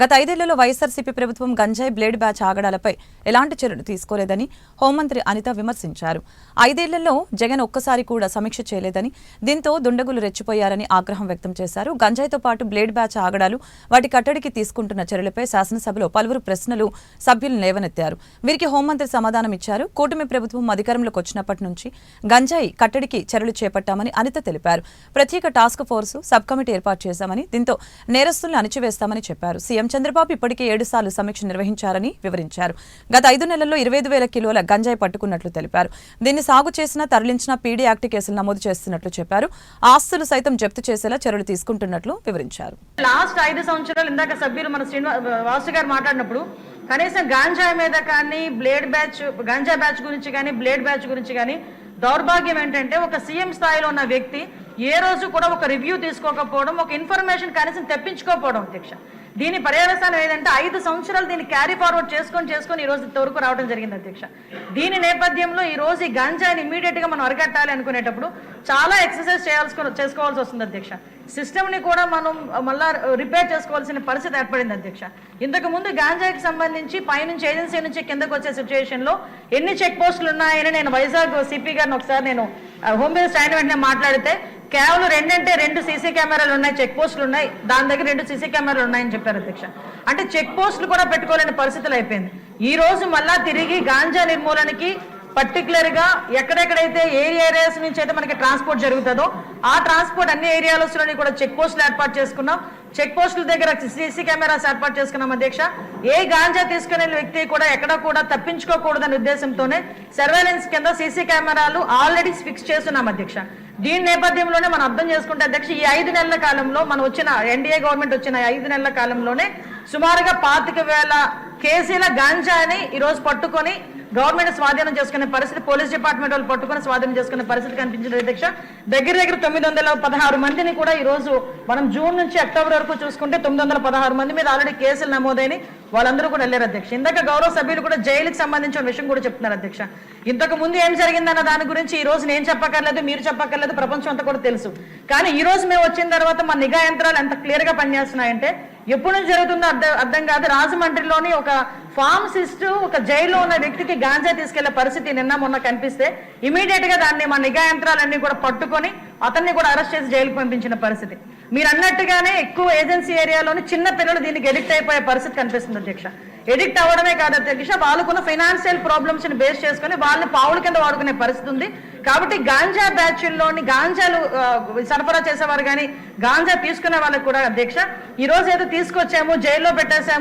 గత 5 ఏళ్లలో వైఎస్ఆర్సీపీ ప్రభుత్వం గంజాయి బ్లేడ్ బ్యాచ్ ఆగడాలపై ఎలాంటి చర్యలు తీసుకోలేదని హోంమంత్రి అనిత విమర్శించారు. 5 ఏళ్లలో జగన్ ఒక్కసారి కూడా సమీక్ష చేయలేదని, దీంతో దుండగులు రెచ్చిపోయారని ఆగ్రహం వ్యక్తం చేశారు. గంజాయితో పాటు బ్లేడ్ బ్యాచ్ ఆగడాలు, వాటి కట్టడికి తీసుకుంటున్న చర్యలపై శాసనసభలో పలువురు ప్రశ్నలు సభ్యులు లేవనెత్తారు. వీరికి హోంమంత్రి సమాధానం ఇచ్చారు. కూటమి ప్రభుత్వం అధికారంలోకి వచ్చినప్పటి నుంచి గంజాయి కట్టడికి చర్యలు చేపట్టామని అనిత తెలిపారు. ప్రత్యేక టాస్క్ ఫోర్సు సబ్ కమిటీ ఏర్పాటు చేశామని, దీంతో నేరస్తులను అణిచివేస్తామని చెప్పారు. సీఎం చంద్రబాబు ఇప్పటికే 7 సార్లు సమీక్ష నిర్వహించారని వివరించారు. గత 5 నెలల్లో 25,000 కిలోల గంజాయి పట్టుకున్నట్లు తెలిపారు. దీన్ని సాగు చేసిన, తరలించిన పీడీ యాక్ట్ కేసులు నమోదు చేస్తున్నట్లు చెప్పారు. ఆస్తులు సైతం జప్తు చేసేలా చర్యలు తీసుకుంటున్నట్లు వివరించారు. లాస్ట్ 5 సంవత్సరాలు ఇందాక సభ్యులు మన వాసు గారు మాట్లాడినప్పుడు కనీసం గాంజాయి మీద కానీ, బ్లేడ్ బ్యాచ్, గాంజా బ్యాచ్ గురించి కానీ, బ్లేడ్ బ్యాచ్ గురించి కానీ దౌర్భాగ్యం ఏంటంటే ఒక సీఎం స్థాయిలో ఉన్న వ్యక్తి ఏ రోజు కూడా ఒక రివ్యూ తీసుకోకపోవడం, ఒక ఇన్ఫర్మేషన్ కనీసం తెప్పించుకోకపోవడం అధ్యక్ష. దీని పర్యవసానం ఏదంటే 5 సంవత్సరాలు దీన్ని క్యారీ ఫార్వర్డ్ చేసుకొని ఈ రోజు ఇంతవరకు రావడం జరిగింది అధ్యక్ష. దీని నేపథ్యంలో ఈ రోజు ఈ గంజాయిని ఇమీడియట్ గా మనం అరికట్టాలి అనుకునేటప్పుడు చాలా ఎక్సర్సైజ్ చేసుకోవాల్సి వస్తుంది అధ్యక్ష. సిస్టమ్ ని కూడా మనం మళ్ళా రిపేర్ చేసుకోవాల్సిన పరిస్థితి ఏర్పడింది అధ్యక్ష. ఇంతకు ముందు గాంజాయికి సంబంధించి పైనుంచి ఏజెన్సీ నుంచి కిందకు వచ్చే సిచ్యువేషన్ లో ఎన్ని చెక్ పోస్టులు ఉన్నాయని నేను వైజాగ్ సిపి గారిని ఒకసారి నేను హోమ్ మినిస్టర్ అయిన వెంటనే మాట్లాడితే కేవలం 2 సీసీ కెమెరాలు ఉన్నాయి, చెక్ పోస్టులు ఉన్నాయి, దాని దగ్గర 2 సీసీ కెమెరాలు ఉన్నాయని చెప్పారు అధ్యక్ష. అంటే చెక్ పోస్టులు కూడా పెట్టుకోలేని పరిస్థితులు అయిపోయింది. ఈ రోజు మళ్ళా తిరిగి గాంజా నిర్మూలనకి పర్టికులర్ గా ఎక్కడెక్కడైతే ఏరియాస్ నుంచి అయితే మనకి ట్రాన్స్పోర్ట్ జరుగుతుందో ఆ ట్రాన్స్పోర్ట్ అన్ని ఏరియాలలోని కూడా చెక్ పోస్టులు ఏర్పాటు చేసుకున్నాం. చెక్ పోస్టుల దగ్గర సీసీ కెమెరాస్ ఏర్పాటు చేసుకున్నాం అధ్యక్ష. ఏ గాంజా తీసుకునే వ్యక్తి కూడా ఎక్కడ కూడా తప్పించుకోకూడదనే ఉద్దేశంతోనే సర్వేలెన్స్ కింద సీసీ కెమెరాలు ఆల్రెడీ ఫిక్స్ చేస్తున్నాం అధ్యక్ష. దీని నేపథ్యంలోనే మనం అర్థం చేసుకుంటే అధ్యక్ష, ఈ 5 నెలల కాలంలో మనం వచ్చిన ఎన్డీఏ గవర్నమెంట్ వచ్చిన 5 నెలల కాలంలోనే సుమారుగా 25,000 కేజీల గాంజాని ఈ రోజు పట్టుకొని గవర్నమెంట్ స్వాధీనం చేసుకునే పరిస్థితి, పోలీస్ డిపార్ట్మెంట్ వాళ్ళు పట్టుకుని స్వాధీనం చేసుకునే పరిస్థితి కనిపించింది అధ్యక్ష. దగ్గర 916 మందిని కూడా ఈ రోజు మనం జూన్ నుంచి అక్టోబర్ వరకు చూసుకుంటే 916 మంది మీద ఆల్రెడీ కేసులు నమోదైన వాళ్ళందరూ కూడా వెళ్ళారు అధ్యక్ష. ఇందాక గౌరవ సభ్యులు కూడా జైలుకి సంబంధించిన విషయం కూడా చెప్తున్నారు అధ్యక్ష. ఇంతకు ముందు ఏం జరిగిందన్న దాని గురించి ఈ రోజు నేను చెప్పక్కర్లేదు, మీరు చెప్పక్కర్లేదు, ప్రపంచం అంతా కూడా తెలుసు. కానీ ఈ రోజు మేము వచ్చిన తర్వాత మా నిఘా యంత్రాలు ఎంత క్లియర్ గా పనిచేస్తున్నాయంటే ఎప్పుడు నుంచి జరుగుతుందో అర్థం కాదు. రాజమండ్రిలోని ఒక ఫార్మసిస్ట్ ఒక జైల్లో ఉన్న వ్యక్తికి గాంజా తీసుకెళ్లే పరిస్థితి నిన్న మొన్న కనిపిస్తే ఇమీడియట్ గా దాన్ని మా నిఘా యంత్రాలన్నీ కూడా పట్టుకొని అతన్ని కూడా అరెస్ట్ చేసి జైలుకు పంపించిన పరిస్థితి. మీరు అన్నట్టుగానే ఎక్కువ ఏజెన్సీ ఏరియాలోని చిన్న పిల్లలు దీనికి ఎడిక్ట్ అయిపోయే పరిస్థితి కనిపిస్తుంది అధ్యక్ష. ఎడిక్ట్ అవ్వడమే కాదు అధ్యక్ష, వాళ్ళకున్న ఫైనాన్షియల్ ప్రాబ్లమ్స్ ని బేస్ చేసుకుని వాళ్ళని పావుల కింద వాడుకునే పరిస్థితి ఉంది. కాబట్టి గాంజా బ్యాచ్ల్లోని గాంజాలు సరఫరా చేసేవారు కానీ గాంజా తీసుకునే వాళ్ళకి కూడా అధ్యక్ష ఈ రోజు ఏదో తీసుకొచ్చాము, జైల్లో పెట్టేసాము.